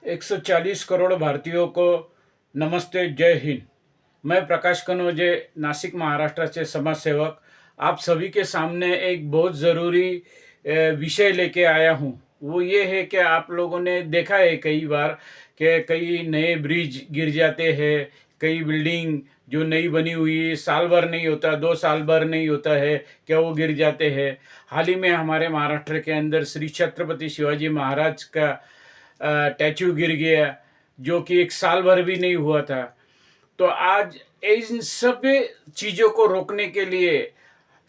140 करोड़ भारतीयों को नमस्ते, जय हिंद। मैं प्रकाश कनोजे, नासिक महाराष्ट्र से समाज सेवक, आप सभी के सामने एक बहुत ज़रूरी विषय लेके आया हूँ। वो ये है कि आप लोगों ने देखा है कई बार कि कई नए ब्रिज गिर जाते हैं, कई बिल्डिंग जो नई बनी हुई साल भर नहीं होता, 2 साल भर नहीं होता है क्या वो गिर जाते हैं। हाल ही में हमारे महाराष्ट्र के अंदर श्री छत्रपति शिवाजी महाराज का स्टैचू गिर गया, जो कि 1 साल भर भी नहीं हुआ था। तो आज इन सब चीज़ों को रोकने के लिए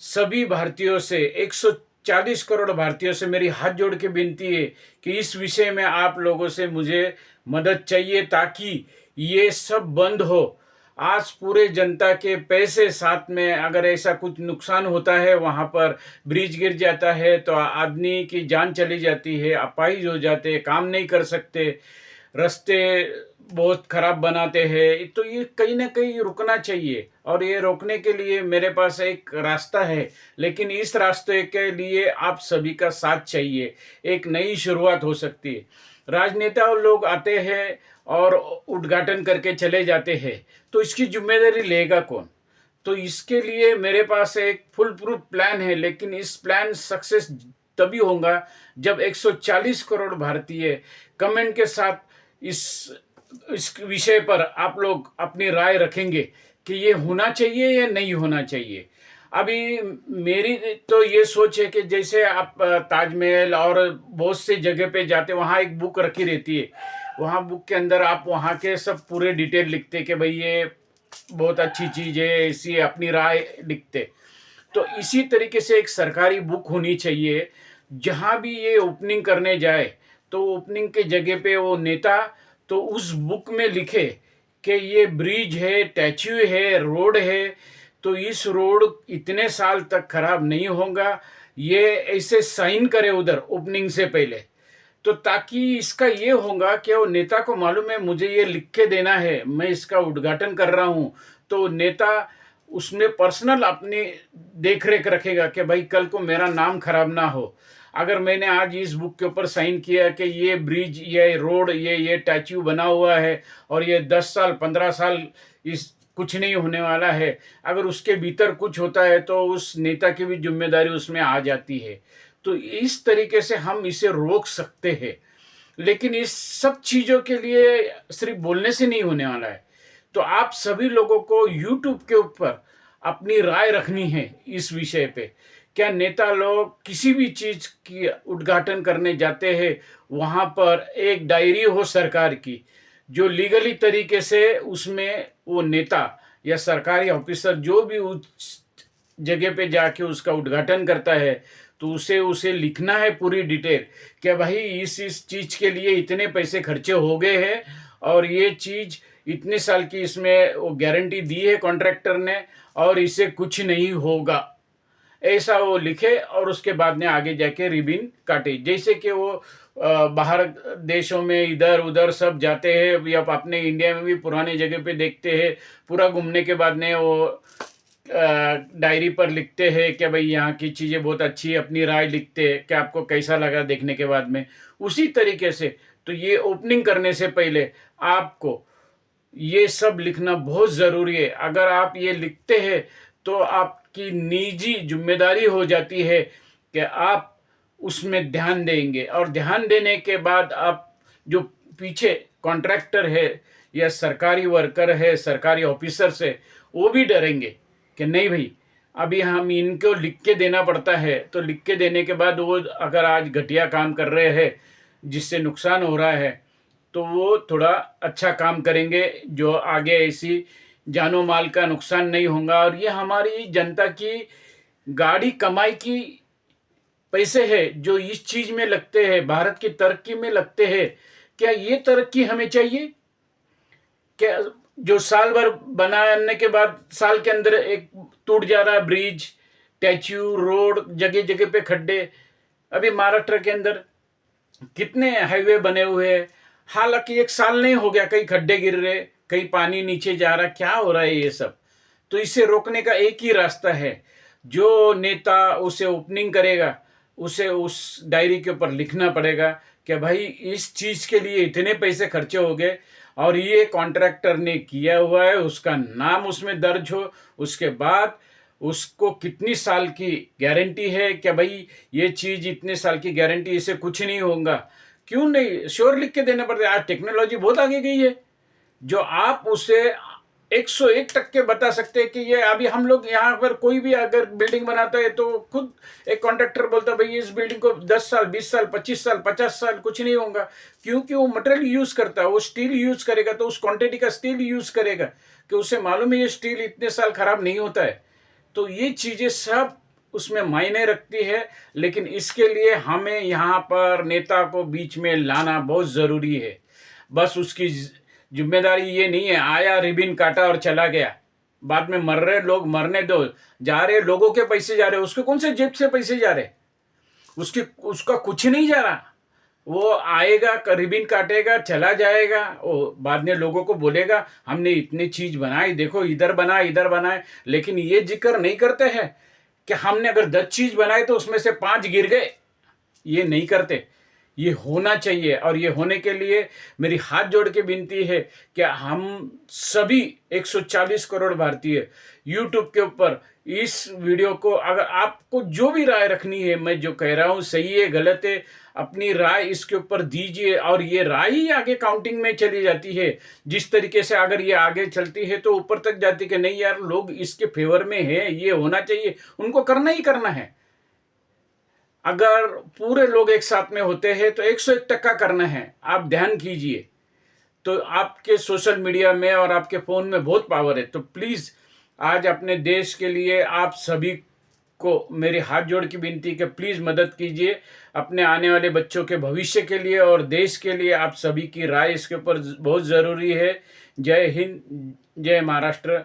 सभी भारतीयों से, 140 करोड़ भारतीयों से मेरी हाथ जोड़ के विनती है कि इस विषय में आप लोगों से मुझे मदद चाहिए, ताकि ये सब बंद हो। आज पूरे जनता के पैसे साथ में अगर ऐसा कुछ नुकसान होता है, वहाँ पर ब्रिज गिर जाता है तो आदमी की जान चली जाती है, अपाहिज हो जाते, काम नहीं कर सकते, रास्ते बहुत खराब बनाते हैं। तो ये कहीं ना कहीं रुकना चाहिए, और ये रोकने के लिए मेरे पास एक रास्ता है, लेकिन इस रास्ते के लिए आप सभी का साथ चाहिए। एक नई शुरुआत हो सकती है। राजनेता और लोग आते हैं और उद्घाटन करके चले जाते हैं, तो इसकी जिम्मेदारी लेगा कौन? तो इसके लिए मेरे पास एक फुल प्रूफ प्लान है, लेकिन इस प्लान सक्सेस तभी होगा जब 140 करोड़ भारतीय कमेंट के साथ इस इस विषय पर आप लोग अपनी राय रखेंगे कि ये होना चाहिए या नहीं होना चाहिए। अभी मेरी तो ये सोच है कि जैसे आप ताजमहल और बहुत सी जगह पे जाते, वहाँ एक बुक रखी रहती है। वहाँ बुक के अंदर आप वहाँ के सब पूरे डिटेल लिखते कि भाई ये बहुत अच्छी चीज़ है, ऐसी अपनी राय लिखते। तो इसी तरीके से एक सरकारी बुक होनी चाहिए, जहाँ भी ये ओपनिंग करने जाए तो ओपनिंग के जगह पे वो नेता तो उस बुक में लिखे कि ये ब्रिज है, स्टैच्यू है, रोड है, तो इस रोड इतने साल तक खराब नहीं होगा, ये ऐसे साइन करे उधर ओपनिंग से पहले। तो ताकि इसका ये होगा कि वो नेता को मालूम है मुझे ये लिख के देना है, मैं इसका उद्घाटन कर रहा हूँ, तो नेता उसमें पर्सनल अपनी देख रेख रखेगा कि भाई कल को मेरा नाम खराब ना हो। अगर मैंने आज इस बुक के ऊपर साइन किया कि ये ब्रिज, ये रोड, ये स्टैच्यू बना हुआ है और ये 10 साल 15 साल इस कुछ नहीं होने वाला है, अगर उसके भीतर कुछ होता है तो उस नेता की भी जिम्मेदारी उसमें आ जाती है। तो इस तरीके से हम इसे रोक सकते हैं। लेकिन इस सब चीज़ों के लिए सिर्फ बोलने से नहीं होने वाला है। तो आप सभी लोगों को यूट्यूब के ऊपर अपनी राय रखनी है इस विषय पे। क्या नेता लोग किसी भी चीज़ की उद्घाटन करने जाते हैं, वहाँ पर एक डायरी हो सरकार की, जो लीगली तरीके से उसमें वो नेता या सरकारी ऑफिसर जो भी उस जगह पे जाके उसका उद्घाटन करता है, तो उसे उसे लिखना है पूरी डिटेल कि भाई इस चीज़ के लिए इतने पैसे खर्चे हो गए हैं, और ये चीज़ इतने साल की इसमें वो गारंटी दी है कॉन्ट्रैक्टर ने, और इससे कुछ नहीं होगा, ऐसा वो लिखे। और उसके बाद में आगे जाके रिबिन काटे। जैसे कि वो बाहर देशों में इधर उधर सब जाते हैं, या अपने इंडिया में भी पुराने जगह पे देखते हैं, पूरा घूमने के बाद में वो डायरी पर लिखते हैं कि भाई यहाँ की चीज़ें बहुत अच्छी है, अपनी राय लिखते हैं कि आपको कैसा लगा देखने के बाद में। उसी तरीके से तो ये ओपनिंग करने से पहले आपको ये सब लिखना बहुत ज़रूरी है। अगर आप ये लिखते हैं तो आपकी निजी जिम्मेदारी हो जाती है कि आप उसमें ध्यान देंगे, और ध्यान देने के बाद आप जो पीछे कॉन्ट्रैक्टर है या सरकारी वर्कर है, सरकारी ऑफिसर है, वो भी डरेंगे कि नहीं भाई अभी हम इनको लिख के देना पड़ता है, तो लिख के देने के बाद वो अगर आज घटिया काम कर रहे हैं जिससे नुकसान हो रहा है, तो वो थोड़ा अच्छा काम करेंगे, जो आगे ऐसी जानो माल का नुकसान नहीं होगा। और ये हमारी जनता की गाड़ी कमाई की पैसे है जो इस चीज में लगते हैं, भारत की तरक्की में लगते हैं। क्या ये तरक्की हमें चाहिए? क्या जो साल भर बनाने के बाद साल के अंदर एक टूट जा रहा ब्रिज, स्टैच्यू, रोड, जगह जगह पे खड्डे। अभी महाराष्ट्र के अंदर कितने हाईवे बने हुए हैं, हालांकि 1 साल नहीं हो गया, कहीं खड्डे गिर रहे, कहीं पानी नीचे जा रहा, क्या हो रहा है ये सब? तो इसे रोकने का एक ही रास्ता है, जो नेता उसे ओपनिंग करेगा उसे उस डायरी के ऊपर लिखना पड़ेगा कि भाई इस चीज़ के लिए इतने पैसे खर्चे हो गए और ये कॉन्ट्रैक्टर ने किया हुआ है, उसका नाम उसमें दर्ज हो, उसके बाद उसको कितनी साल की गारंटी है कि भाई ये चीज़ इतने साल की गारंटी, इसे कुछ नहीं होगा। क्यों नहीं? श्योर लिख के देना पड़ता है। आज टेक्नोलॉजी बहुत आगे गई है, जो आप उसे 101% बता सकते हैं कि ये अभी हम लोग यहाँ पर कोई भी अगर बिल्डिंग बनाता है तो खुद एक कॉन्ट्रैक्टर बोलता है भाई इस बिल्डिंग को 10 साल, 20 साल, 25 साल, 50 साल कुछ नहीं होगा, क्योंकि वो मटेरियल यूज करता है, वो स्टील यूज करेगा, तो उस क्वांटिटी का स्टील यूज करेगा कि उसे मालूम है ये स्टील इतने साल खराब नहीं होता है। तो ये चीजें सब उसमें मायने रखती है, लेकिन इसके लिए हमें यहाँ पर नेता को बीच में लाना बहुत जरूरी है। बस उसकी जिम्मेदारी ये नहीं है आया रिबिन काटा और चला गया, बाद में मर रहे लोग मरने दो, जा रहे लोगों के पैसे जा रहे, उसके कौन से जेब से पैसे जा रहे, उसकी उसका कुछ नहीं जा रहा। वो आएगा रिबिन काटेगा चला जाएगा, वो बाद में लोगों को बोलेगा हमने इतनी चीज बनाई, देखो इधर बनाए इधर बनाए, लेकिन ये जिक्र नहीं करते हैं कि हमने अगर 10 चीज बनाई तो उसमें से 5 गिर गए। ये नहीं करते। ये होना चाहिए, और ये होने के लिए मेरी हाथ जोड़ के विनती है कि हम सभी 140 करोड़ भारतीय यूट्यूब के ऊपर इस वीडियो को, अगर आपको जो भी राय रखनी है, मैं जो कह रहा हूँ सही है गलत है, अपनी राय इसके ऊपर दीजिए। और ये राय ही आगे काउंटिंग में चली जाती है। जिस तरीके से अगर ये आगे चलती है तो ऊपर तक जाती है कि नहीं यार लोग इसके फेवर में है, ये होना चाहिए, उनको करना ही करना है। अगर पूरे लोग एक साथ में होते हैं तो 101% करना है। आप ध्यान कीजिए। तो आपके सोशल मीडिया में और आपके फ़ोन में बहुत पावर है, तो प्लीज़ आज अपने देश के लिए आप सभी को मेरे हाथ जोड़ की विनती कि प्लीज़ मदद कीजिए अपने आने वाले बच्चों के भविष्य के लिए और देश के लिए। आप सभी की राय इसके ऊपर बहुत ज़रूरी है। जय हिंद, जय महाराष्ट्र।